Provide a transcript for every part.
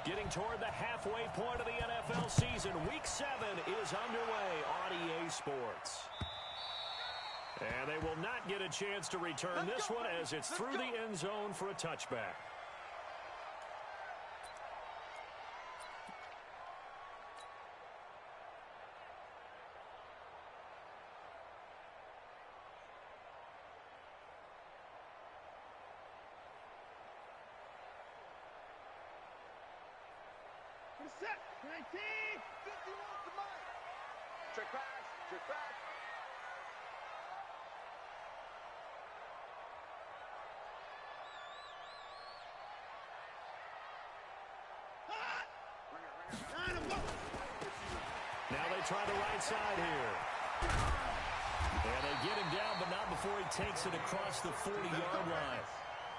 Getting toward the halfway point of the NFL season. Week 7 is underway on EA Sports. And they will not get a chance to return this one as it's through the end zone for a touchback. Set, 19, 51 to Mike. Check back, check back. Now they try the right side here. And they get him down, but not before he takes it across the 40-yard line.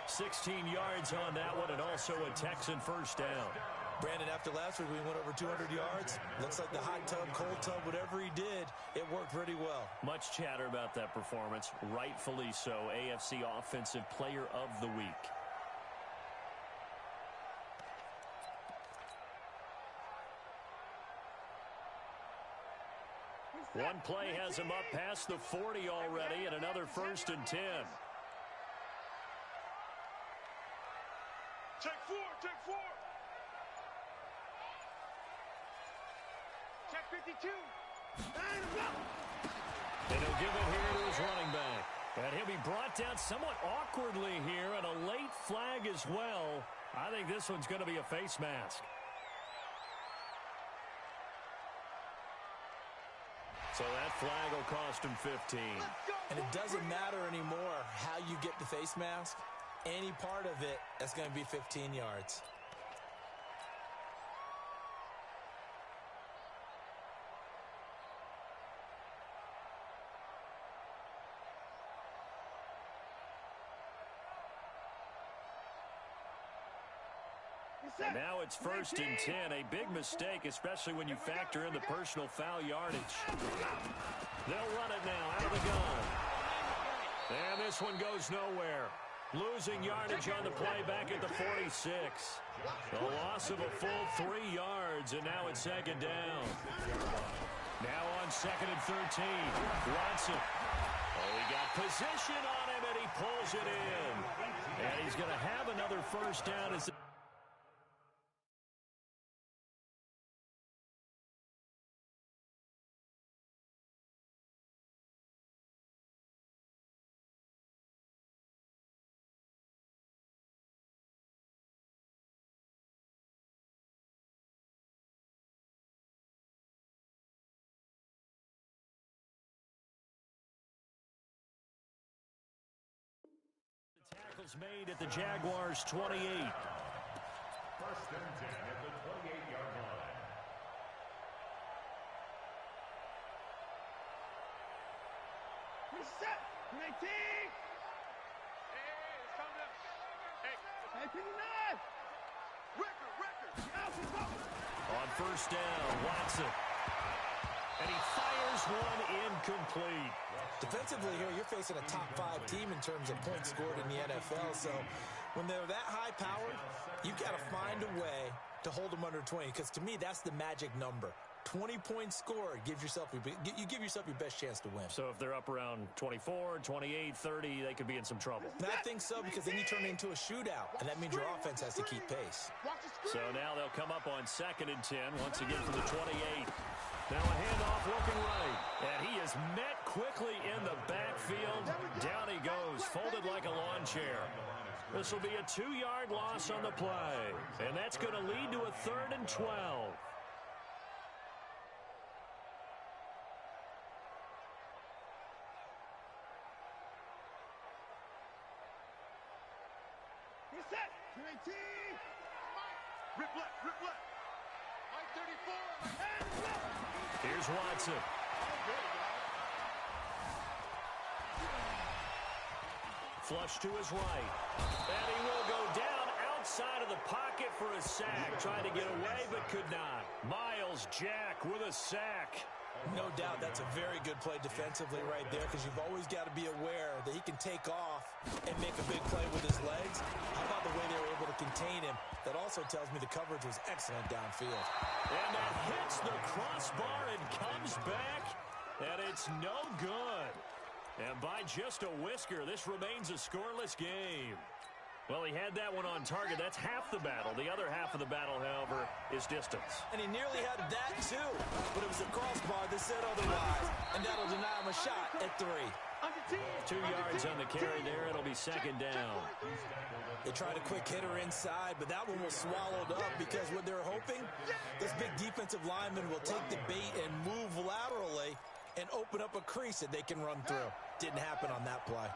16 yards on that one, and also a Texan first down. Brandon, after last week, we went over 200 yards. Looks like the hot tub, cold tub, whatever he did, it worked pretty well. Much chatter about that performance. Rightfully so. AFC Offensive Player of the Week. One play has him up past the 40 already, and another 1st and 10. Check 4, check 4. Check 52. And he'll give it here to his running back. And he'll be brought down somewhat awkwardly here, and a late flag as well. I think this one's going to be a face mask. So that flag will cost him 15. And it doesn't matter anymore how you get the face mask. Any part of it, that's going to be 15 yards. And now it's 1st and 10. A big mistake, especially when you factor in the personal foul yardage. They'll run it now out of the gun. And this one goes nowhere. Losing yardage on the play back at the 46. A loss of a full 3 yards, and now it's 2nd down. Now on 2nd and 13. Watson. Oh, he got position on him, and he pulls it in. And he's going to have another first down as tackles made at the Jaguars' 28. 1st and 10 at the 28-yard line. Set, 19. Hey, it's coming up. Hey, 59. Record. On 1st down, Watson. And he fires one incomplete. Defensively here, you're facing a top 5 team in terms of points scored in the NFL. So when they're that high-powered, you've got to find a way to hold them under 20. Because to me, that's the magic number. 20 points scored gives yourself you give yourself your best chance to win. So if they're up around 24, 28, 30, they could be in some trouble. And I think so, because then you turn it into a shootout, and that means your offense has to keep pace. So now they'll come up on 2nd and 10, once again from the 28. Now a handoff looking right, and he is met quickly in the backfield. Down he goes, folded like a lawn chair. This will be a 2-yard loss on the play, and that's going to lead to a 3rd and 12. Set, 19. Rip left, rip left. Mike 34. Here's Watson. Flush to his right. And he will go down outside of the pocket for a sack. Tried to get away, but could not. Miles Jack with a sack. No doubt that's a very good play defensively right there, because you've always got to be aware that he can take off and make a big play with his legs. How about the way they were able to contain him? That also tells me the coverage was excellent downfield. And that hits the crossbar and comes back, and it's no good. And by just a whisker, this remains a scoreless game. Well, he had that one on target. That's half the battle. The other half of the battle, however, is distance. And he nearly had that, too. But it was the crossbar that said otherwise. And that'll deny him a shot at 3. 2 yards on the carry there. It'll be second down. They tried a quick hitter inside, but that one was swallowed up because what they're hoping, this big defensive lineman will take the bait and move laterally and open up a crease that they can run through. Didn't happen on that play.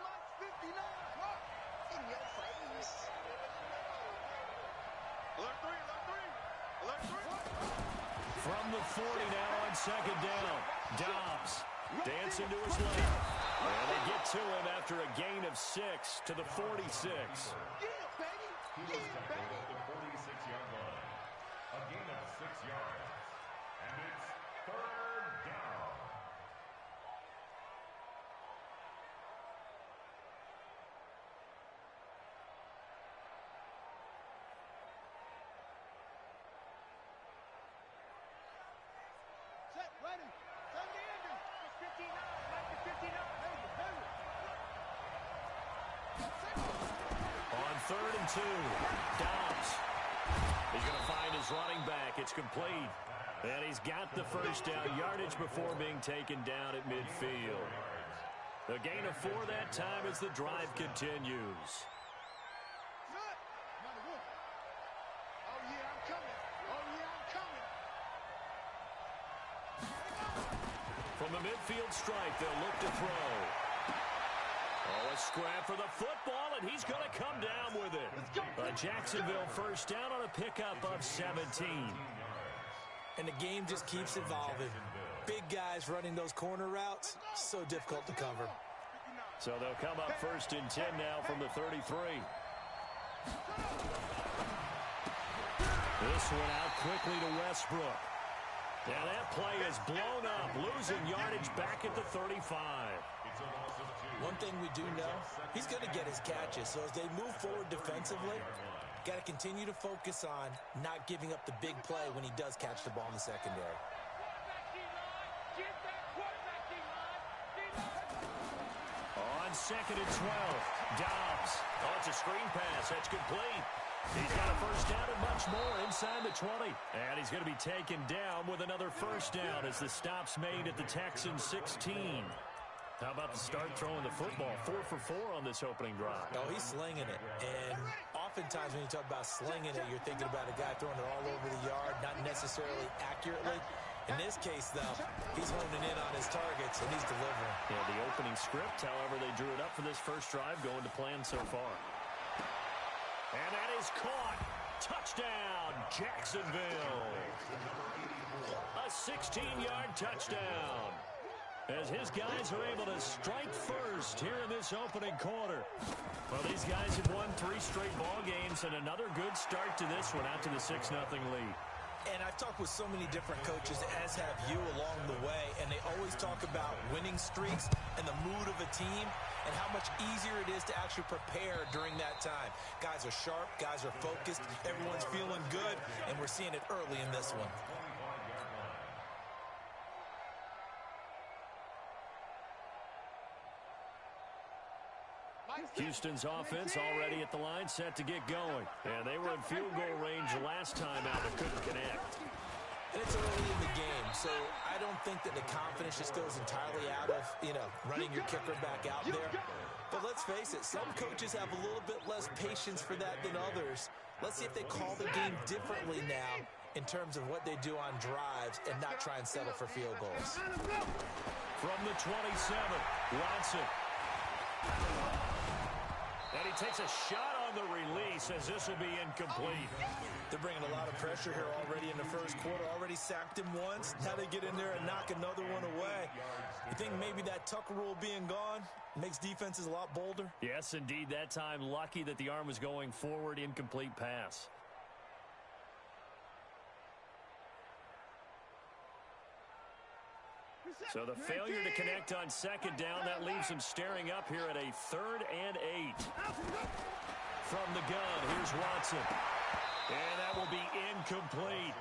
From the 40 now on second down. Dobbs dancing to his left. And they get to him after a gain of 6 to the 46. He was tackled at the 46-yard line. A gain of 6 yards. And it's third down. Set, ready. 70 Andrews. 59. 59. On 3rd and 2, Dobbs. He's going to find his running back. It's complete. And he's got the first down yardage before being taken down at midfield. A gain of 4 that time as the drive continues. Set. Number 1. Oh, yeah, I'm coming. Oh, yeah, I'm coming. From the midfield stripe, they'll look to throw. Oh, a scrap for the football, and he's going to come down with it. A Jacksonville first down on a pickup of 17. And the game just keeps evolving. Big guys running those corner routes, so difficult to cover. So they'll come up 1st and 10 now from the 33. This one out quickly to Westbrook. Now that play is blown up, losing yardage back at the 35. One thing we do know, he's going to get his catches. So as they move forward defensively, got to continue to focus on not giving up the big play when he does catch the ball in the secondary. On 2nd and 12, Dobbs. Oh, it's a screen pass. That's complete. He's got a first down and much more inside the 20. And he's going to be taken down with another first down as the stop's made at the Texans 16. How about the start throwing the football? 4 for 4 on this opening drive. Oh, he's slinging it. And oftentimes when you talk about slinging it, you're thinking about a guy throwing it all over the yard, not necessarily accurately. In this case, though, he's honing in on his targets, and he's delivering. Yeah, the opening script, however, they drew it up for this first drive, going to plan so far. And that is caught. Touchdown, Jacksonville. A 16-yard touchdown. As his guys are able to strike first here in this opening quarter. Well, these guys have won 3 straight ball games and another good start to this one out to the 6-0 lead. And I've talked with so many different coaches, as have you along the way, and they always talk about winning streaks and the mood of a team and how much easier it is to actually prepare during that time. Guys are sharp, guys are focused, everyone's feeling good, and we're seeing it early in this one. Houston's offense already at the line, set to get going. And they were in field goal range last time out, but couldn't connect. And it's early in the game, so I don't think that the confidence just goes entirely out of, running your kicker back out there. But let's face it, some coaches have a little bit less patience for that than others. Let's see if they call the game differently now in terms of what they do on drives and not try and settle for field goals. From the 27, Watson. And he takes a shot on the release as this will be incomplete. They're bringing a lot of pressure here already in the first quarter. Already sacked him once. Now they get in there and knock another one away. You think maybe that Tucker rule being gone makes defenses a lot bolder? Yes, indeed. That time, lucky that the arm was going forward. Incomplete pass. So the failure to connect on second down, that leaves him staring up here at a 3rd and 8. From the gun, here's Watson. And that will be incomplete.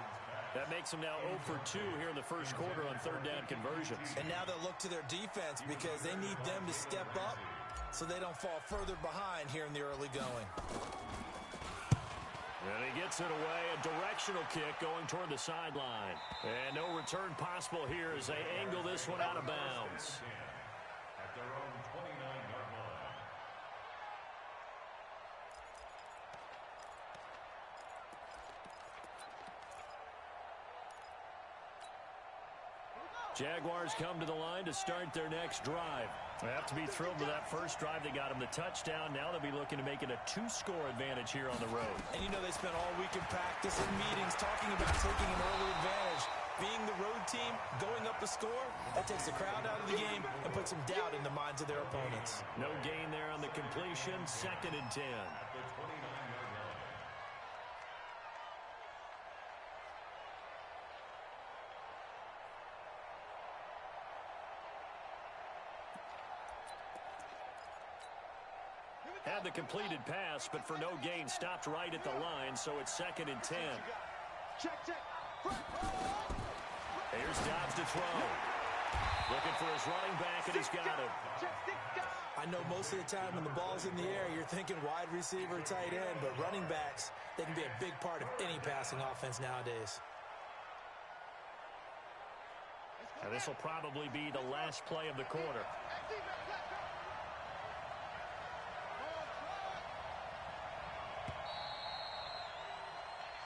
That makes him now 0 for 2 here in the first quarter on 3rd down conversions. And now they'll look to their defense because they need them to step up so they don't fall further behind here in the early going. And he gets it away, a directional kick going toward the sideline. And no return possible here as they angle this one out of bounds. At their own 29-yard line. Jaguars come to the line to start their next drive. They have to be thrilled with that first drive. They got them the touchdown. Now they'll be looking to make it a 2-score advantage here on the road. And you know they spent all week in practice and meetings talking about taking an early advantage. Being the road team, going up a score, that takes the crowd out of the game and puts some doubt in the minds of their opponents. No gain there on the completion. 2nd and 10. At the 29-yard line. Had the completed pass, but for no gain, stopped right at the line, so it's 2nd and 10. Check. Here's Dobbs to throw. Looking for his running back, and he's got him. I know most of the time when the ball's in the air, you're thinking wide receiver, tight end, but running backs, they can be a big part of any passing offense nowadays. Now this will probably be the last play of the quarter.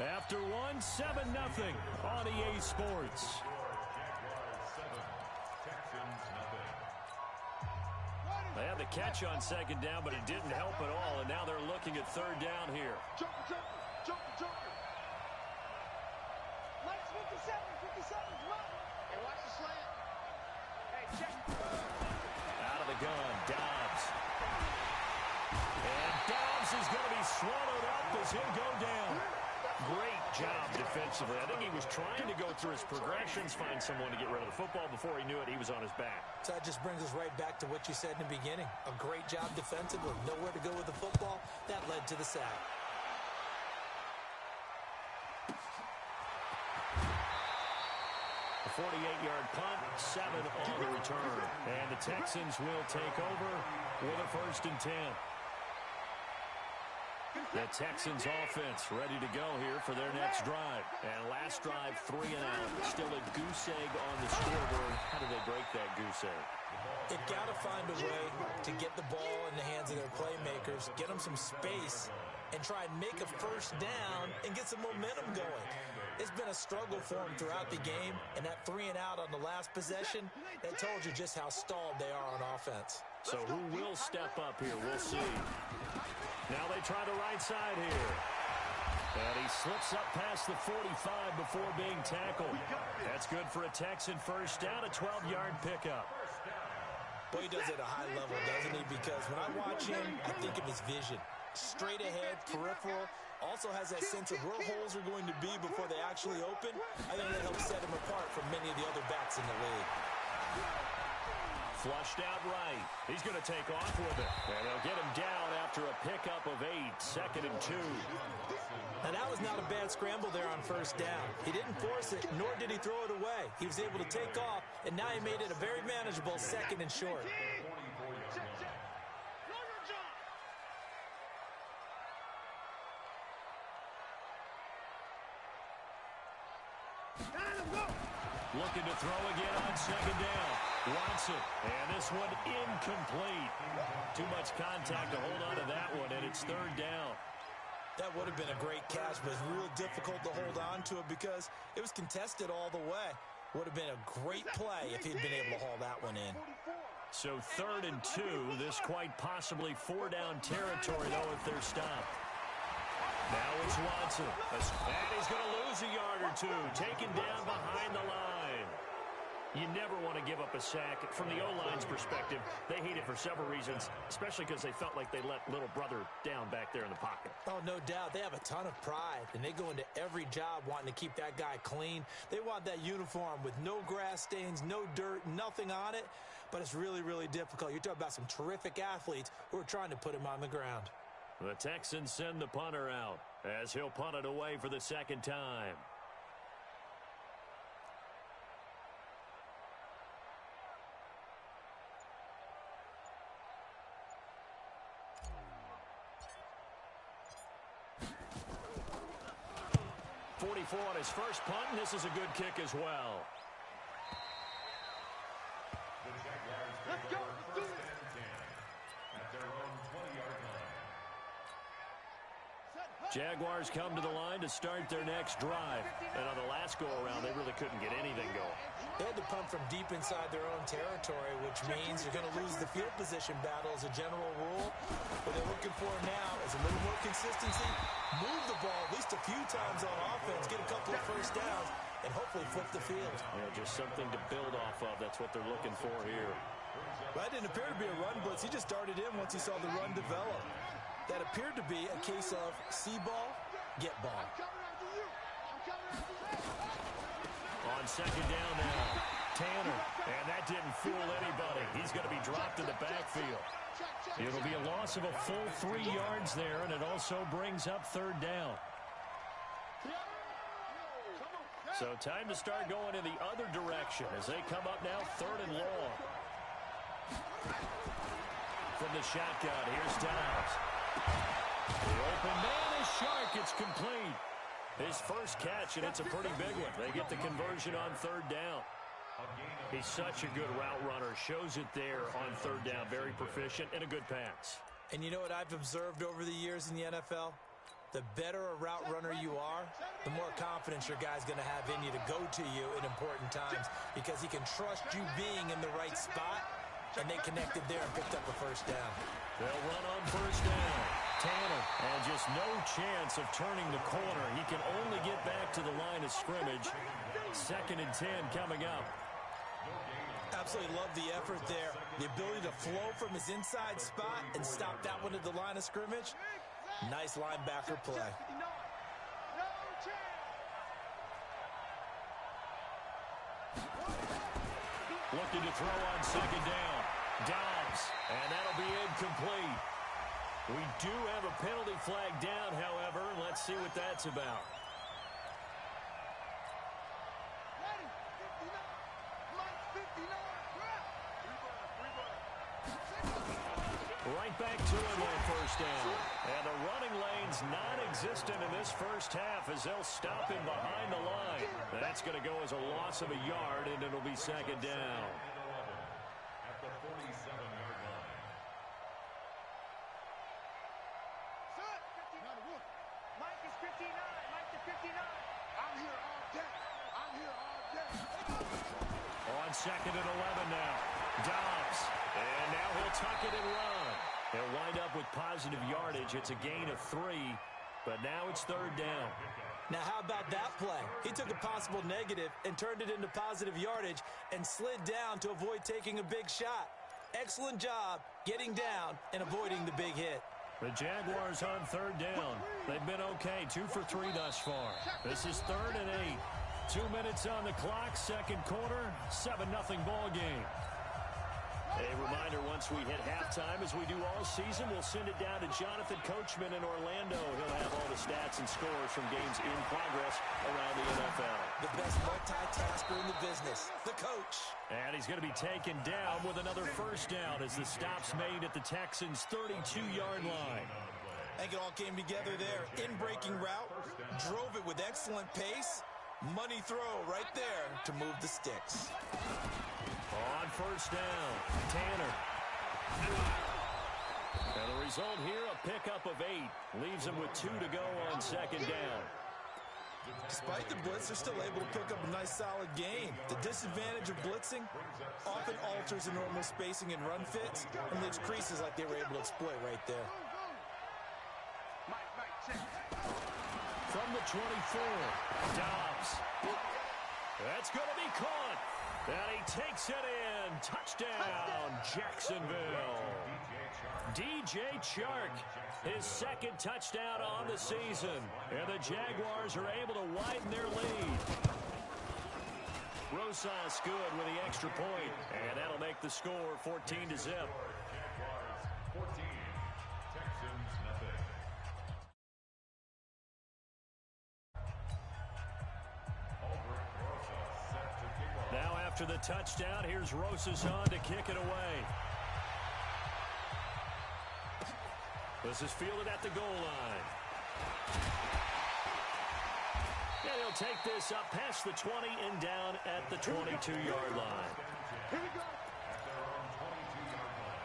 After one, 7-0 on EA Sports. Jaguars 7, Texans nothing. They had the catch on second down, but it didn't help at all, and now they're looking at 3rd down here. Joker. Lights 57, come on. Hey, watch the slant. Hey, check. Out of the gun, Dobbs. And Dobbs is going to be swallowed up as he'll go down. Great job defensively. I think he was trying to go through his progressions, find someone to get rid of the football. Before he knew it, he was on his back. So that just brings us right back to what you said in the beginning. A great job defensively. Nowhere to go with the football. That led to the sack. A 48-yard punt, 7 on the return. And the Texans will take over with a 1st and 10. The Texans offense ready to go here for their next drive. And last drive, 3 and out. Still a goose egg on the scoreboard. How do they break that goose egg? They've got to find a way to get the ball in the hands of their playmakers, get them some space, and try and make a 1st down and get some momentum going. It's been a struggle for them throughout the game, and that 3 and out on the last possession, that told you just how stalled they are on offense. So who will step up here? We'll see. Now they try the right side here. And he slips up past the 45 before being tackled. That's good for a Texan 1st down, a 12-yard pickup. Boy, he does it at a high level, doesn't he? Because when I watch him, I think of his vision. Straight ahead, peripheral. Also has that sense of where holes are going to be before they actually open. I think that helps set him apart from many of the other backs in the league. Flushed out right. He's going to take off with it. And they'll get him down after a pickup of 8. 2nd and 2. Now, that was not a bad scramble there on 1st down. He didn't force it, nor did he throw it away. He was able to take off, and now he made it a very manageable 2nd and short. Looking to throw again on 2nd down. Watson, and this one incomplete. Too much contact to hold on to that one, and it's 3rd down. That would have been a great catch, but it's real difficult to hold on to it because it was contested all the way. Would have been a great play if he'd been able to haul that one in. So 3rd and 2. This quite possibly 4-down territory, though, if they're stopped. Now it's Watson. And he's going to lose a yard or two. Taken down behind the line. You never want to give up a sack. From the O-line's perspective, they hate it for several reasons, especially because they felt like they let little brother down back there in the pocket. Oh, no doubt. They have a ton of pride, and they go into every job wanting to keep that guy clean. They want that uniform with no grass stains, no dirt, nothing on it, but it's really, really difficult. You're talking about some terrific athletes who are trying to put him on the ground. The Texans send the punter out as he'll punt it away for the second time. On his first punt, and this is a good kick as well. The Jaguars take over first and 10 at their own 20-yard line. Jaguars come to the line to start their next drive. And on the last go-around, they really couldn't get anything going. They had to punt from deep inside their own territory, which means you're going to lose the field position battle as a general rule. What they're looking for now is a little more consistency, move the ball at least a few times on offense, get a couple of first downs, and hopefully flip the field. Yeah, just something to build off of. That's what they're looking for here. That didn't appear to be a run blitz. He just started in once he saw the run develop. That appeared to be a case of see ball, get ball. On second down now, Tanner, and that didn't fool anybody. He's going to be dropped in the backfield. It'll be a loss of a full 3 yards there, and it also brings up third down. So time to start going in the other direction as they come up now third and long. From the shotgun, here's Dobbs. The open man is Shark. It's complete. His first catch, and it's a pretty big one. They get the conversion on third down. He's such a good route runner. Shows it there on third down. Very proficient and a good pass. And you know what I've observed over the years in the NFL? The better a route runner you are, the more confidence your guy's going to have in you to go to you in important times because he can trust you being in the right spot, and they connected there and picked up a first down. They'll run on first down. Tanner, and just no chance of turning the corner. He can only get back to the line of scrimmage. 2nd and 10 coming up. Absolutely love the effort there. The ability to flow from his inside spot and stop that one at the line of scrimmage. Nice linebacker play. Looking to throw on second down. Dobbs, and that'll be incomplete. We do have a penalty flag down, however. Let's see what that's about. Right back to him on first down. And the running lane's non-existent in this first half as they'll stop him behind the line. That's going to go as a loss of a yard, and it'll be second down. At the 47-yard line. Mike is 59. Mike is 59. I'm here all day. I'm here all day. On second and 11 now. Dobbs. And now he'll tuck it and run. He'll wind up with positive yardage. It's a gain of 3, but now it's third down. Now, how about that play? He took a possible negative and turned it into positive yardage and slid down to avoid taking a big shot. Excellent job getting down and avoiding the big hit. The Jaguars on third down. They've been okay, 2 for 3 thus far. This is 3rd and 8. 2 minutes on the clock, second quarter, 7-0 ball game. A reminder, once we hit halftime, as we do all season, we'll send it down to Jonathan Coachman in Orlando. He'll have all the stats and scores from games in progress around the NFL. The best multitasker in the business, the coach. And he's going to be taken down with another first down as the stop's made at the Texans' 32-yard line. I think it all came together there. In-breaking route, drove it with excellent pace. Money throw right there to move the sticks. On first down, Tanner. And the result here, a pickup of 8. Leaves him with 2 to go on second down. Despite the blitz, they're still able to pick up a nice solid gain. The disadvantage of blitzing often alters the normal spacing and run fits and leaves creases like they were able to exploit right there. From the 24, Dobbs. That's going to be caught. And he takes it in. Touchdown, Jacksonville. DJ Chark, his second touchdown on the season. And the Jaguars are able to widen their lead. Rosas good with the extra point. And that'll make the score 14-0. Jaguars 14, Texans nothing. Now after the touchdown, here's Rosas on to kick it away. This is fielded at the goal line. And he'll take this up past the 20 and down at the 22-yard line. Here we go. At their own 22-yard line.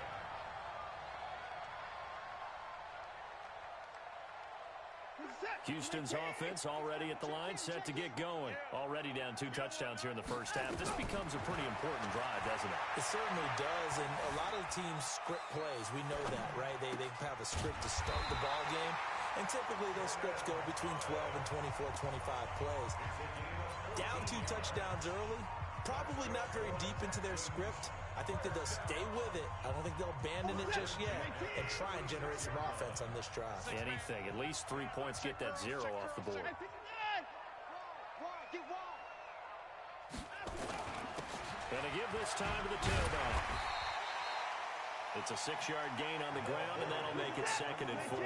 Houston's offense already at the line, set to get going. Already down 2 touchdowns here in the first half. This becomes a pretty important drive, doesn't it? It certainly does, and a lot of the teams script plays. We know that, right? They have a script to start the ball game, and typically those scripts go between 12 and 24, 25 plays. Down 2 touchdowns early, probably not very deep into their script. I think that they'll stay with it. I don't think they'll abandon it just yet and try and generate some offense on this drive. Anything. At least 3 points, get that 0 off the board. Gonna give this time to the tailback. It's a 6-yard gain on the ground, and that'll make it 2nd and 4.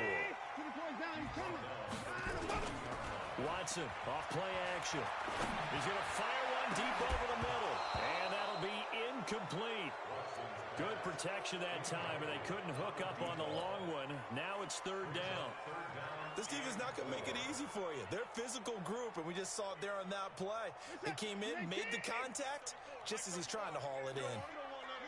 Watson, off play action. He's going to fire one deep over the middle, and that'll be incomplete. Good protection that time, and they couldn't hook up on the long one. Now it's 3rd down. This defense is not going to make it easy for you. They're a physical group, and we just saw it there on that play. They came in, made the contact, just as he's trying to haul it in.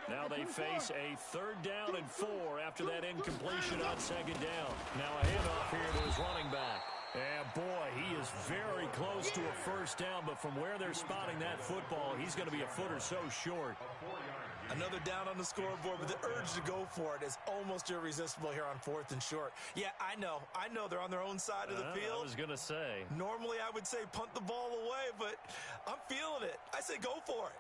Now they face a 3rd down and 4 after that incompletion on 2nd down. Now a handoff here to his running back. And boy, he is very close to a 1st down, but from where they're spotting that football, he's going to be a foot or so short. Another down on the scoreboard, but the urge to go for it is almost irresistible here on 4th and short. Yeah, I know they're on their own side of the field. I was going to say. Normally I would say punt the ball away, but I'm feeling it. I say go for it.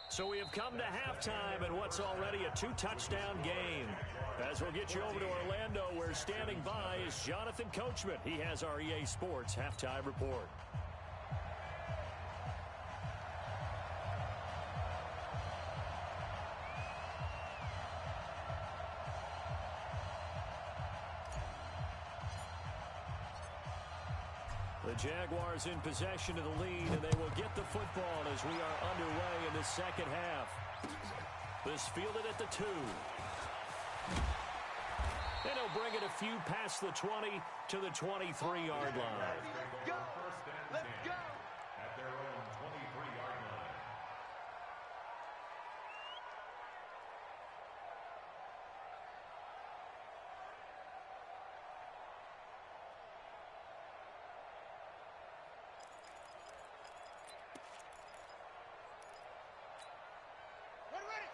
So we have come to halftime in what's already a 2-touchdown game. As we'll get you over to Orlando, where standing by is Jonathan Coachman. He has our EA Sports halftime report. The Jaguars in possession of the lead, and they will get the football as we are underway in the 2nd half. This fielded at the 2. And he'll bring it a few past the 20 to the 23-yard line. Go. Let's go. At their own 23-yard line.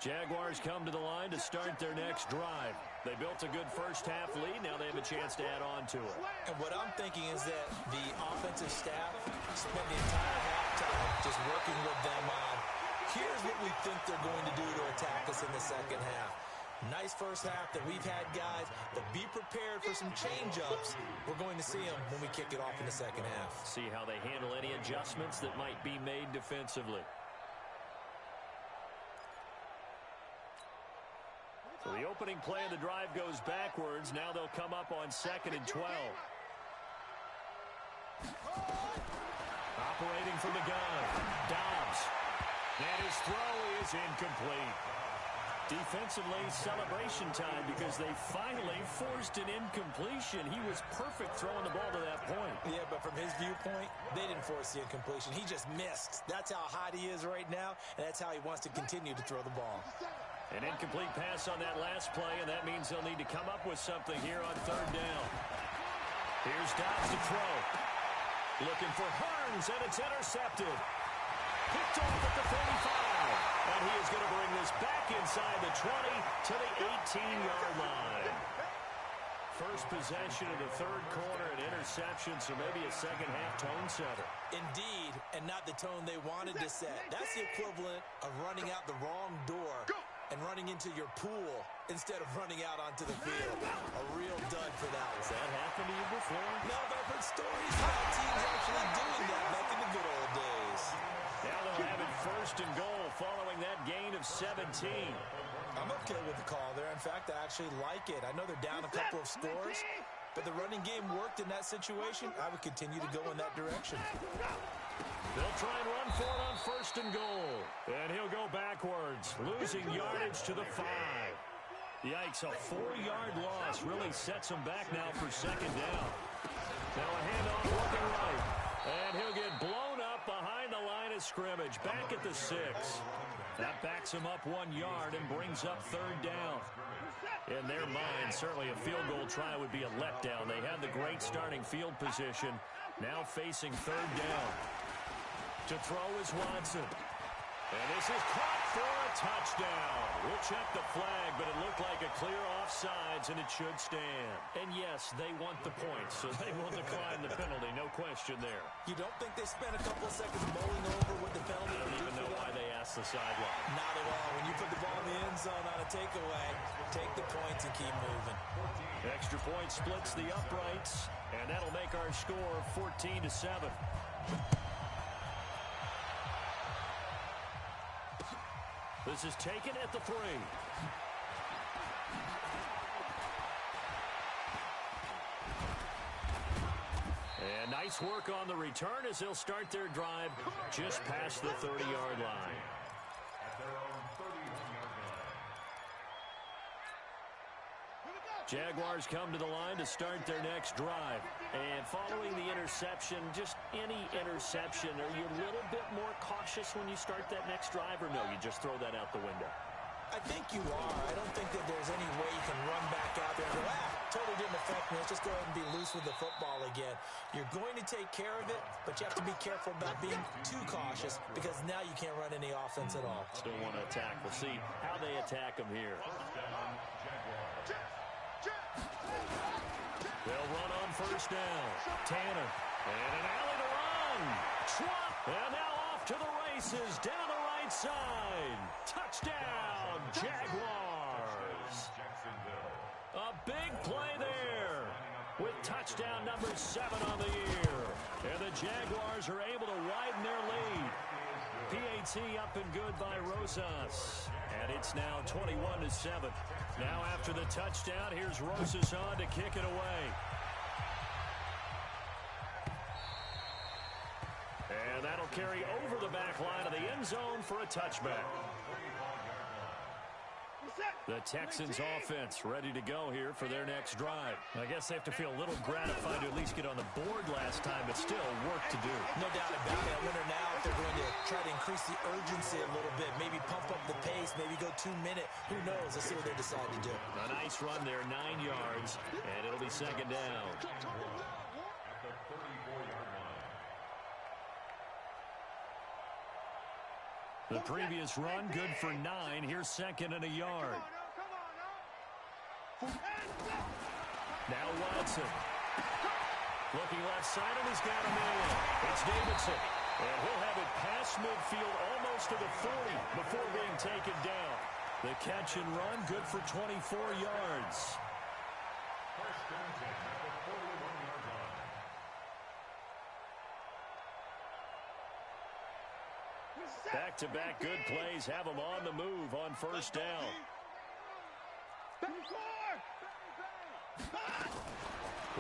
Jaguars come to the line to start their next drive. They built a good first half lead. Now they have a chance to add on to it. And what I'm thinking is that the offensive staff spent the entire halftime just working with them on, here's what we think they're going to do to attack us in the 2nd half. Nice first half that we've had, guys, but be prepared for some change-ups. We're going to see them when we kick it off in the 2nd half. See how they handle any adjustments that might be made defensively. So the opening play of the drive goes backwards. Now they'll come up on 2nd and 12. Operating from the gun, Dobbs. And his throw is incomplete. Defensively, celebration time because they finally forced an incompletion. He was perfect throwing the ball to that point. Yeah, but from his viewpoint, they didn't force the incompletion. He just missed. That's how hot he is right now, and that's how he wants to continue to throw the ball. An incomplete pass on that last play, and that means they'll need to come up with something here on 3rd down. Here's Dobbs to throw. Looking for Hearns, and it's intercepted. Picked off at the 35. And he is going to bring this back inside the 20 to the 18-yard line. first possession of the third quarter, an interception, so maybe a second-half tone setter. Indeed, and not the tone they wanted to set. That's the equivalent of running out the wrong door and running into your pool instead of running out onto the field. A real dud for that one. Has that happened to you before? No, but I've heard stories about teams actually doing that back in the good old days. Now they'll have it first and goal following that gain of 17. I'm okay with the call there. In fact, I actually like it. I know they're down a couple of scores, but the running game worked in that situation. I would continue to go in that direction. They'll try and run for it on first and goal. And he'll go backwards, losing yardage to the 5. Yikes, a 4-yard loss really sets him back now for second down. Now a handoff looking right. And he'll get blown up behind the line of scrimmage, back at the 6. That backs him up 1 yard and brings up third down. In their mind, certainly a field goal try would be a letdown. They had the great starting field position, now facing third down. To throw is Watson. And this is caught for a touchdown. We'll check the flag, but it looked like a clear offsides, and it should stand. And yes, they want the points, so they will decline the penalty, no question there. You don't think they spent a couple of seconds mulling over what the penalty I don't even know why they asked the sideline. Not at all. When you put the ball in the end zone on a takeaway, take the points and keep moving. Extra point splits the uprights, and that'll make our score 14-7. This is taken at the 3. And nice work on the return as they'll start their drive just past the 30-yard line. At their own 31-yard line. Jaguars come to the line to start their next drive. And following the interception, just any interception, are you a little bit more cautious when you start that next drive, or no, you just throw that out the window? I think you are. I don't think that there's any way you can run back out there and go, totally didn't affect me. Let's just go ahead and be loose with the football again. You're going to take care of it, but you have to be careful about being too cautious because now you can't run any offense at all. Still want to attack. We'll see how they attack them here. They'll run on first down. Tanner. And an alley to run. Schwab. And now off to the races. Down the right side. Touchdown, Jaguars. A big play there with touchdown number 7 on the year. And the Jaguars are able to widen their lead. PAT up and good by Rosas. And it's now 21-7. Now after the touchdown, here's Rosas on to kick it away. And that'll carry over the back line of the end zone for a touchback. The Texans offense ready to go here for their next drive. I guess they have to feel a little gratified to at least get on the board last time, but still work to do. No doubt about it. I wonder now if they're going to try to increase the urgency a little bit, maybe pump up the pace, maybe go 2-minute. Who knows? Let's see what they decide to do. A nice run there, 9 yards, and it'll be second down. At the 34-yard line. The previous run, good for 9. Here's second and a yard. Now Watson. Looking left side, and he's got a man. It's Davidson. And he'll have it past midfield almost to the 40 before being taken down. The catch and run, good for 24 yards. First and 10 at the 41-yard line. Back-to-back good plays have them on the move on first down.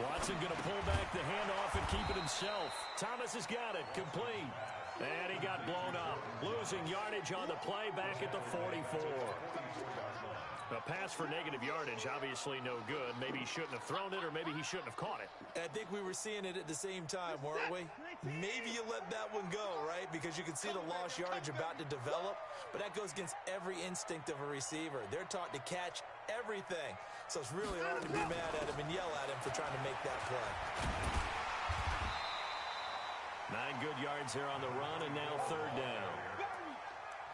Watson going to pull back the handoff and keep it himself. Thomas has got it, complete. And he got blown up. Losing yardage on the play back at the 44. A pass for negative yardage, obviously no good. Maybe he shouldn't have thrown it, or maybe he shouldn't have caught it. And I think we were seeing it at the same time, weren't we? Maybe you let that one go, right? Because you can see the lost yardage about to develop. But that goes against every instinct of a receiver. They're taught to catch everything. So it's really hard to be mad at him and yell at him for trying to make that play. 9 good yards there on the run, and now third down.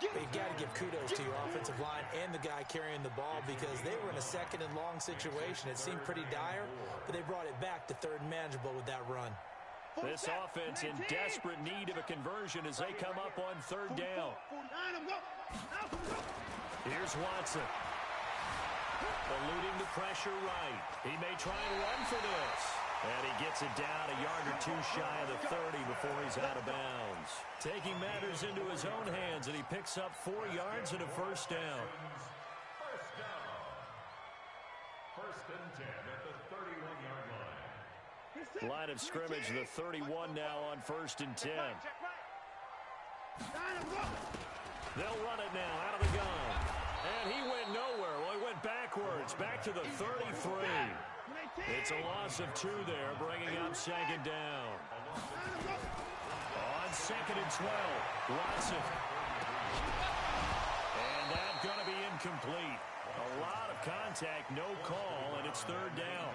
But you got to give kudos to your offensive line and the guy carrying the ball because they were in a second and long situation. It seemed pretty dire, but they brought it back to third and manageable with that run. This offense in desperate need of a conversion as they come up on third down. Here's Watson. Eluding the pressure right. He may try and run for this. And he gets it down a yard or two shy of the 30 before he's out of bounds. Taking matters into his own hands, and he picks up 4 yards and a first down. First down. First and 10 at the 31-yard line. Line of scrimmage, the 31 now on first and 10. They'll run it now out of the gun. And he went nowhere. Well, he went backwards, back to the 33. It's a loss of 2 there, bringing up second down. On second and 12, Watson. And that's going to be incomplete. A lot of contact, no call, and it's third down.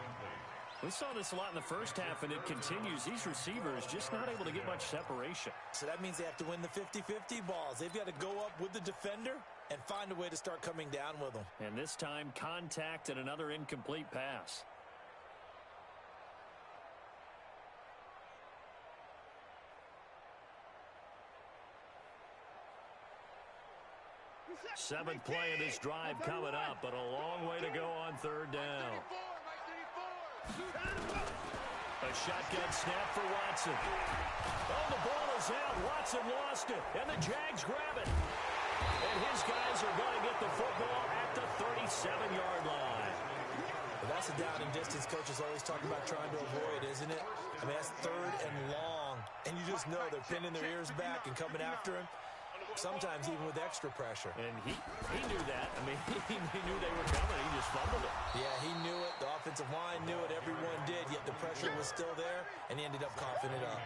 We saw this a lot in the first half, and it continues. These receivers just not able to get much separation. So that means they have to win the 50-50 balls. They've got to go up with the defender and find a way to start coming down with them. And this time, contact and another incomplete pass. Seventh play of this drive coming up, but a long way to go on third down. A shotgun snap for Watson. Oh, the ball is out. Watson lost it, and the Jags grab it. And his guys are going to get the football at the 37-yard line. Well, that's a down and distance coach is always talking about trying to avoid, isn't it? I mean, that's third and long, and you just know they're pinning their ears back and coming after him. Sometimes even with extra pressure. And he knew that. I mean, he knew they were coming. He just fumbled it. Yeah, he knew it. The offensive line knew it. Everyone did, yet the pressure was still there, and he ended up coughing it up.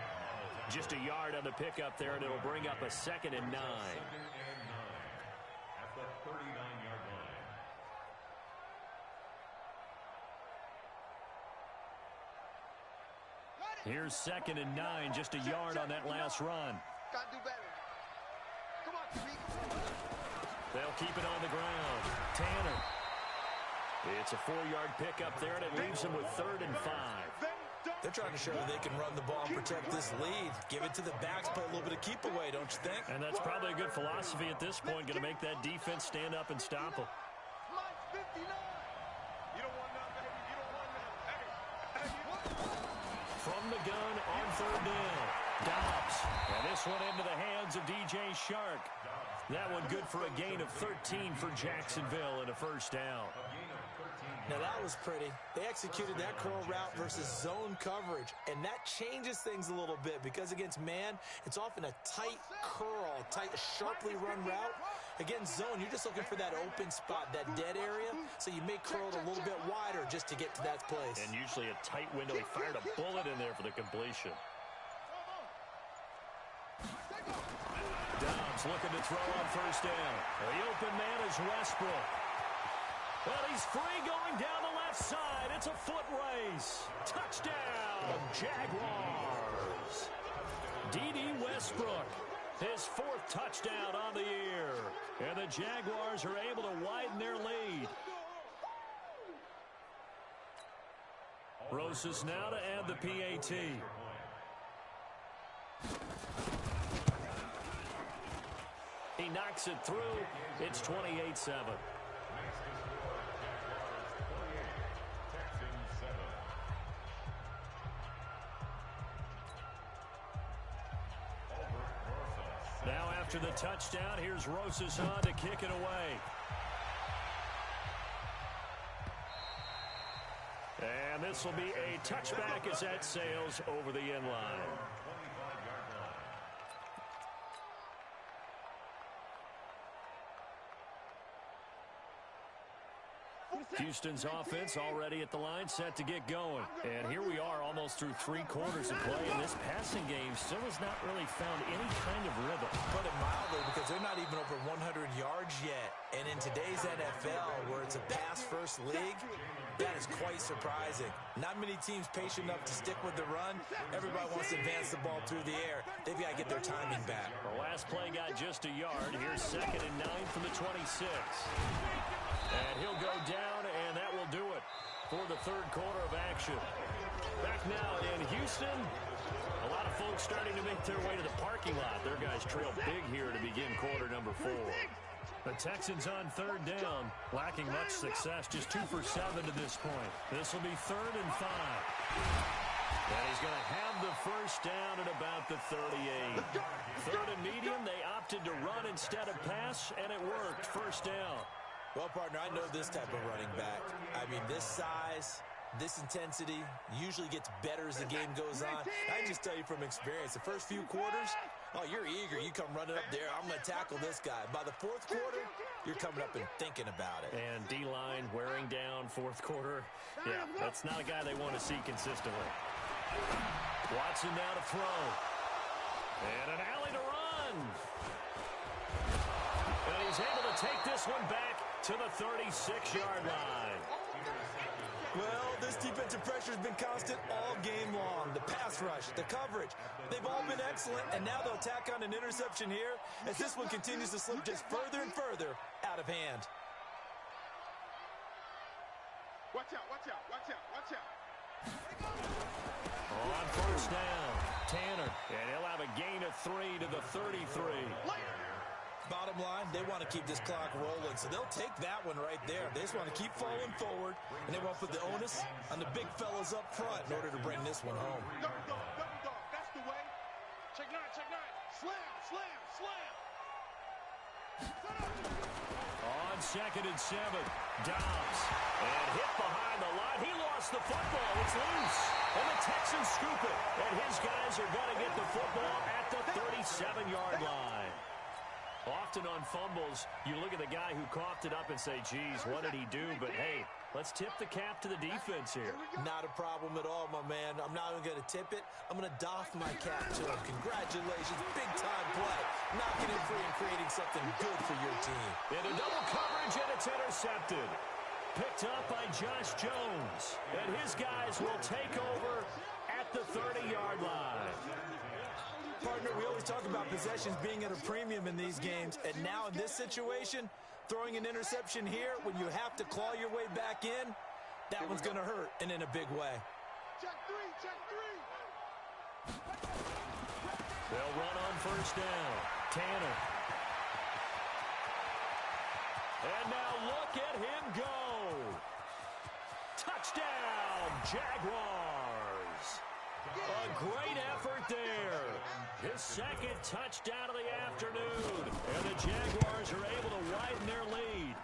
Just a yard on the pickup there, and it'll bring up a 2nd and 9. At the 39-yard line. Here's 2nd and 9, just a yard on that last run. Gotta do better. Come on, They'll keep it on the ground. Tanner. It's a 4-yard pickup there, and it leaves them with 3rd and 5. They're trying to show that they can run the ball and protect this lead. Give it to the backs, play a little bit of keep away, don't you think? And that's probably a good philosophy at this point, going to make that defense stand up and stop them. From the gun on third down, Dobbs. And this one into the hands of DJ Shark. That one good for a gain of 13 for Jacksonville and a first down. Now that was pretty. They executed that curl route versus zone coverage, and that changes things a little bit because against man, it's often a tight curl, tight, sharply run route. Against zone, you're just looking for that open spot, that dead area, so you may curl it a little bit wider just to get to that place. And usually a tight window. He fired a bullet in there for the completion. Dobbs looking to throw on first down. The open man is Westbrook. Well, he's free going down the left side. It's a foot race. Touchdown, Jaguars. D.D. Westbrook, his 4th touchdown on the year. And the Jaguars are able to widen their lead. Rosas now to add the PAT. He knocks it through. It's 28-7. Now after the touchdown, here's Rosas on to kick it away. And this will be a touchback as that sails over the end line. Houston's offense already at the line, set to get going. And here we are almost through 3 quarters of play, and this passing game still has not really found any kind of rhythm. Put it mildly, because they're not even over 100 yards yet. And in today's NFL, where it's a pass-first league, that is quite surprising. Not many teams patient enough to stick with the run. Everybody wants to advance the ball through the air. They've got to get their timing back. The last play got just a yard. Here's 2nd and 9 from the 26. And he'll go down, and that will do it for the 3rd quarter of action. Back now in Houston, a lot of folks starting to make their way to the parking lot. Their guys trail big here to begin quarter number 4. The Texans on 3rd down, lacking much success, just 2 for 7 to this point. This will be 3rd and 5. And he's going to have the first down at about the 38. 3rd and medium, they opted to run instead of pass, and it worked. First down. Well, partner, I know this type of running back. I mean, this size, this intensity usually gets better as the game goes on. I can just tell you from experience, the first few quarters, oh, you're eager. You come running up there. I'm going to tackle this guy. By the 4th quarter, you're coming up and thinking about it. And D-line wearing down 4th quarter. Yeah, that's not a guy they want to see consistently. Watson now to throw. And an alley to run. And he's able to take this one back to the 36-yard line. Well, this defensive pressure has been constant all game long. The pass rush, the coverage, they've all been excellent, and now they'll tack on an interception here as this one continues to slip just further and further out of hand. Watch out, watch out, watch out, watch out. On first down, Tanner, and he'll have a gain of 3 to the 33. Bottom line, they want to keep this clock rolling, so they'll take that one right there. They just want to keep falling forward, and they want to put the onus on the big fellas up front in order to bring this one home. Double dog, that's the way. Check 9, check 9. Slam, slam, slam. On 2nd and 7, Dobbs, and hit behind the line. He lost the football. It's loose, and the Texans scoop it, and his guys are going to get the football at the 37-yard line. Often on fumbles, you look at the guy who coughed it up and say, geez, what did he do? But, hey, let's tip the cap to the defense here. Not a problem at all, my man. I'm not even going to tip it. I'm going to doff my cap to him. Congratulations. Big-time play. Knocking it free and creating something good for your team. Into double coverage, and it's intercepted. Picked up by Josh Jones. And his guys will take over at the 30-yard line. Partner, we always talk about possessions being at a premium in these games, and now in this situation, throwing an interception here when you have to claw your way back in, that one's going to hurt, and in a big way. Check 3, check 3. They'll run on first down. Tanner. And now look at him go. Touchdown, Jaguars. A great effort there. His 2nd touchdown of the afternoon. And the Jaguars are able to widen their lead.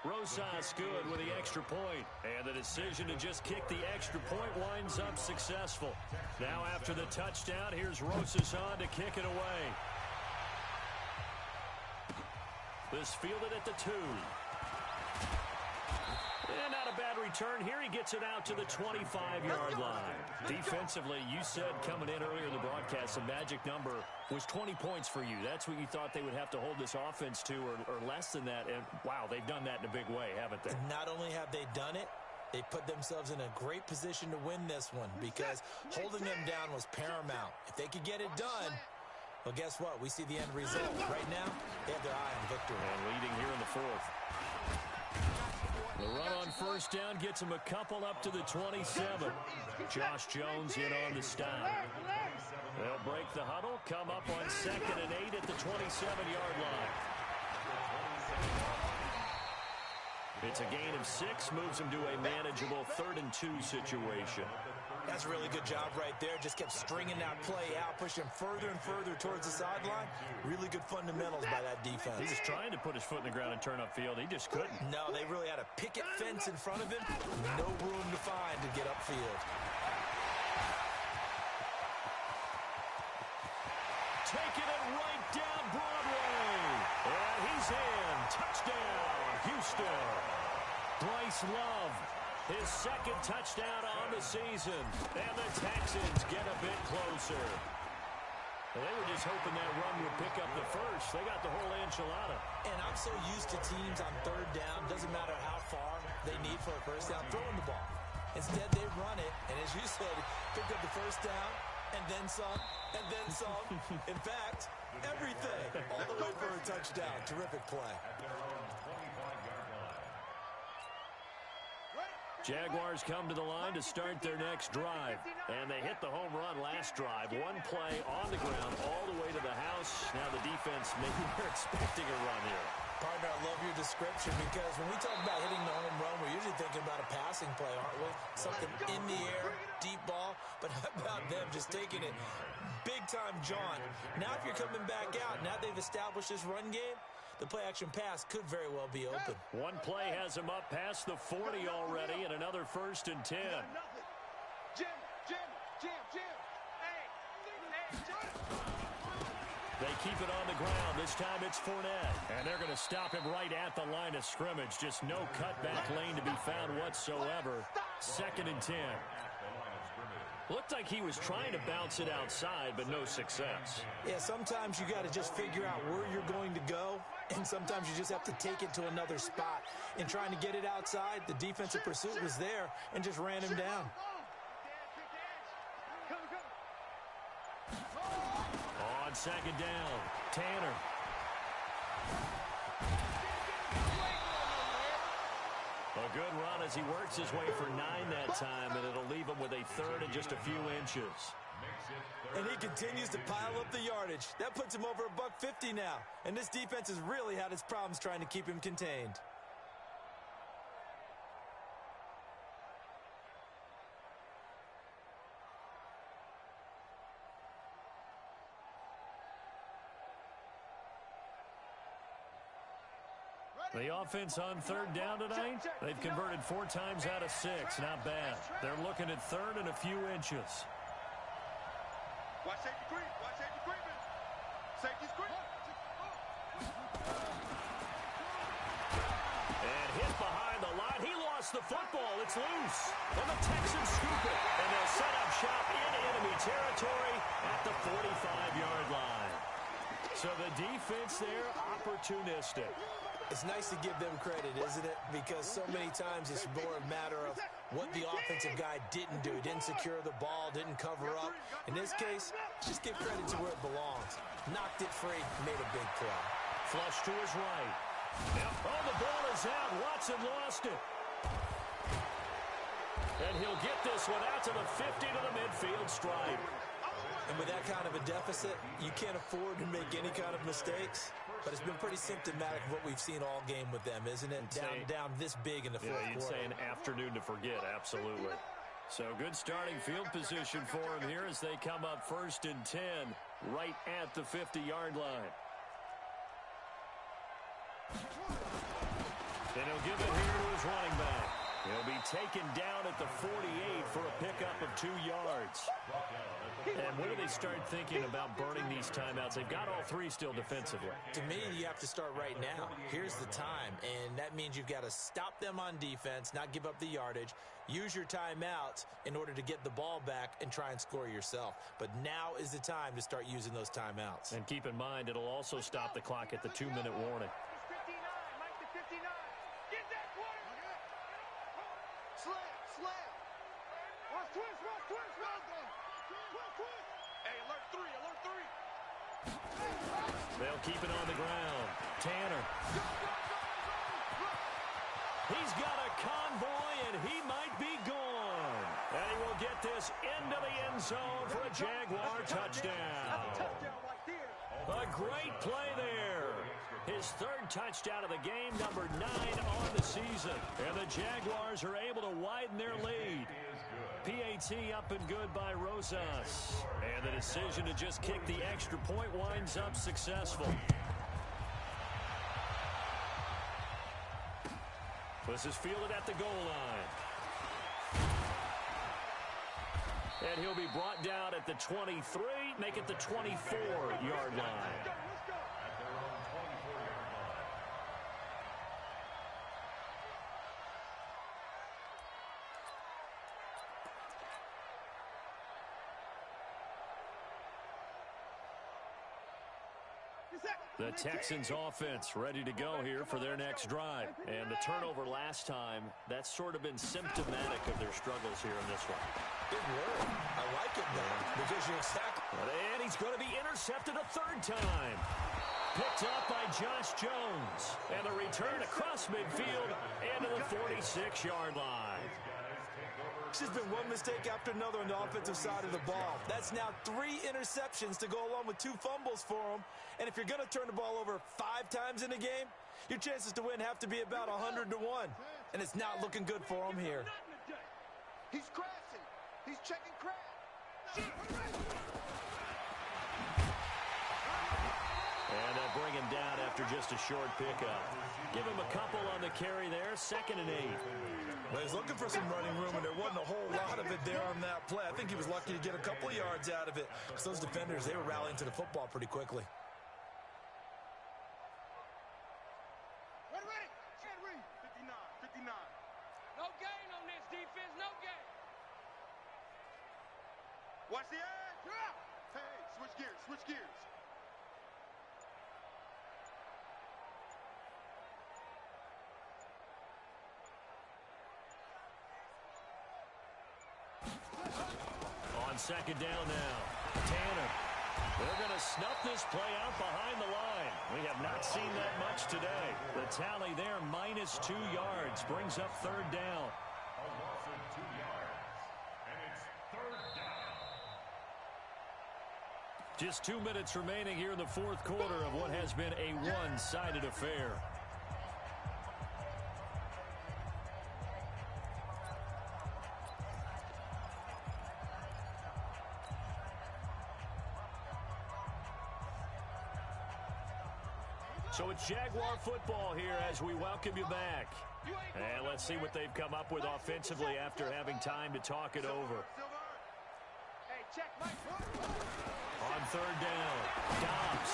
Rosas good with the extra point. And the decision to just kick the extra point winds up successful. Now after the touchdown, here's Rosas on to kick it away. This fielded at the 2. And not a bad return. Here he gets it out to the 25-yard line. Defensively, you said coming in earlier in the broadcast, the magic number was 20 points for you. That's what you thought they would have to hold this offense to, or less than that. And, wow, they've done that in a big way, haven't they? Not only have they done it, they put themselves in a great position to win this one because holding them down was paramount. If they could get it done, well, guess what? We see the end result. Right now, they have their eye on victory. And leading here in the 4th. The run on first down gets him a couple up to the 27. Josh Jones in on the stop. They'll break the huddle, come up on 2nd and 8 at the 27-yard line. It's a gain of 6, moves him to a manageable 3rd and 2 situation. That's a really good job right there. Just kept stringing that play out, pushing further and further towards the sideline. Really good fundamentals by that defense. He was trying to put his foot in the ground and turn upfield. He just couldn't. No, they really had a picket fence in front of him. No room to find to get upfield. Taking it right down Broadway. And he's in. Touchdown, Houston. Bryce Bryce Love, his second touchdown on the season. And the Texans get a bit closer. Well, they were just hoping that run would pick up the first. They got the whole enchilada. And I'm so used to teams on third down, doesn't matter how far they need for a first down, throwing the ball. Instead, they run it, and as you said, pick up the first down, and then some, and then some. In fact, everything, all the way for a touchdown. Terrific play. Jaguars come to the line to start their next drive. And they hit the home run last drive. One play on the ground all the way to the house. Now the defense, maybe they're expecting a run here. Partner, I love your description because when we talk about hitting the home run, we're usually thinking about a passing play, aren't we? Something in the air, deep ball. But how about them just taking it big-time jaunt? Now if you're coming back out, now they've established this run game, the play-action pass could very well be open. One play has him up past the 40 already, and another 1st and 10. Jim. Hey, They keep it on the ground. This time it's Fournette. And they're going to stop him right at the line of scrimmage. Just no cutback lane to be found whatsoever. 2nd and 10. Looked like he was trying to bounce it outside, but no success. Yeah, sometimes you got to just figure out where you're going to go, and sometimes you just have to take it to another spot. In trying to get it outside, the defensive pursuit was there and just ran him down. On 2nd down, Tanner. A good run as he works his way for 9 that time, and it'll leave him with a 3rd and just a few inches. And he continues to pile up the yardage. That puts him over $150 now. And this defense has really had its problems trying to keep him contained. The offense on 3rd down tonight, they've converted 4 times out of 6. Not bad. They're looking at 3rd and a few inches. Watch safety creep. Watch safety creeping. Safety's creep. And hit behind the line. He lost the football. It's loose. And the Texans scoop it. And they'll set up shop in enemy territory at the 45-yard line. So the defense there, opportunistic. It's nice to give them credit, isn't it? Because so many times it's more a matter of what the offensive guy didn't do. He didn't secure the ball, didn't cover up. In this case, just give credit to where it belongs. Knocked it free, made a big play. Flush to his right. Yep. Oh, the ball is out. Watson lost it. And he'll get this one out to the 50 to the midfield stripe. And with that kind of a deficit, you can't afford to make any kind of mistakes. But it's been pretty symptomatic of what we've seen all game with them, isn't it? Down this big in the fourth quarter. You'd say an afternoon to forget, absolutely. So good starting field position for him here as they come up 1st and 10 right at the 50-yard line. And he'll give it here to his running back. He'll be taken down at the 48 for a pickup of 2 yards. And when do they start thinking about burning these timeouts? They've got all 3 still defensively. To me, you have to start right now. Here's the time, and that means you've got to stop them on defense, not give up the yardage, use your timeouts in order to get the ball back and try and score yourself. But now is the time to start using those timeouts. And keep in mind, it'll also stop the clock at the 2-minute warning. They'll keep it on the ground. Tanner. He's got a convoy, and he might be gone. And he will get this into the end zone for a Jaguar touchdown. A great play there. His 3rd touchdown of the game, number 9 on the season. And the Jaguars are able to widen their lead. PAT up and good by Rosas. And the decision to just kick the extra point winds up successful. This is fielded at the goal line. And he'll be brought down at the 23, make it the 24-yard line. The Texans offense ready to go here for their next drive. And the turnover last time, that's sort of been symptomatic of their struggles here in this one. Big word. I like it, though, because you're exactly... And he's going to be intercepted a third time. Picked up by Josh Jones. And the return across midfield and to the 46-yard line. It's just been one mistake after another on the offensive side of the ball. That's now 3 interceptions to go along with 2 fumbles for him. And if you're going to turn the ball over 5 times in a game, your chances to win have to be about 100 to 1. And it's not looking good for him here. He's crashing. He's checking crash. And they'll bring him down after just a short pickup. Give him a couple on the carry there, 2nd and 8. Well, he's looking for some running room, and there wasn't a whole lot of it there on that play. I think he was lucky to get a couple of yards out of it, because those defenders, they were rallying to the football pretty quickly. Ready. 59. No gain on this defense, no gain. Watch the edge. Hey, switch gears. On 2nd down now, Tanner. They're going to snuff this play out behind the line. We have not seen that much today. The tally there, -2 yards, brings up 3rd down. A loss of 2 yards. And it's 3rd down. Just 2 minutes remaining here in the 4th quarter of what has been a one-sided affair. So it's Jaguar football here as we welcome you back. And let's see what they've come up with offensively after having time to talk it over. Hey, check Mike. On 3rd down, Dobbs.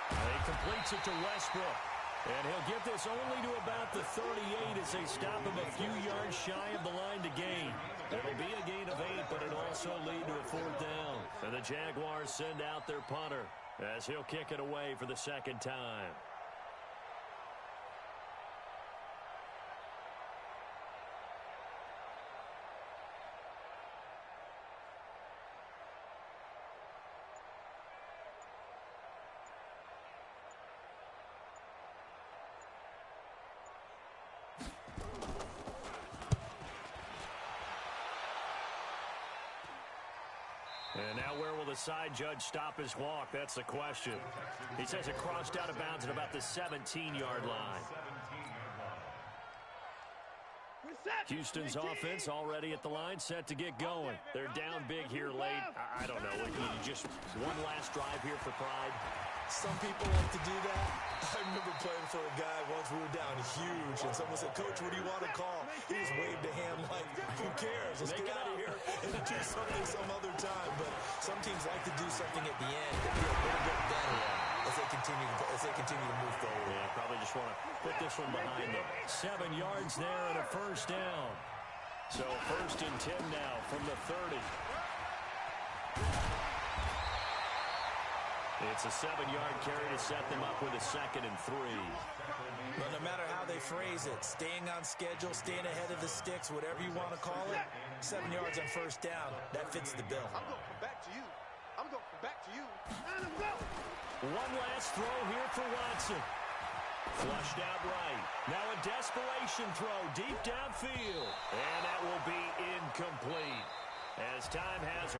He completes it to Westbrook. And he'll get this only to about the 38 as they stop him a few yards shy of the line to gain. It'll be a gain of 8, but it'll also lead to a 4th down. And the Jaguars send out their punter as he'll kick it away for the 2nd time. And now where will the side judge stop his walk? That's the question. He says it crossed out of bounds at about the 17-yard line. Houston's offense already at the line, set to get going. They're down big here late. I don't know. Just one last drive here for pride. Some people like to do that. I remember playing for a guy once. We were down huge, and someone said, "Coach, what do you want to call?" He just waved a hand like, "Who cares? Let's get out of here and do something some other time." But some teams like to do something at the end to be a little bit better as they continue to move forward. Yeah, probably just want to put this one behind them. 7 yards there and a 1st down. So 1st and 10 now from the 30. It's a 7-yard carry to set them up with a 2nd and 3. But no matter how they phrase it, staying on schedule, staying ahead of the sticks, whatever you want to call it, 7 yards on 1st down, that fits the bill. I'm going back to you. One last throw here for Watson. Flushed out right. Now a desperation throw deep downfield. And that will be incomplete. As time has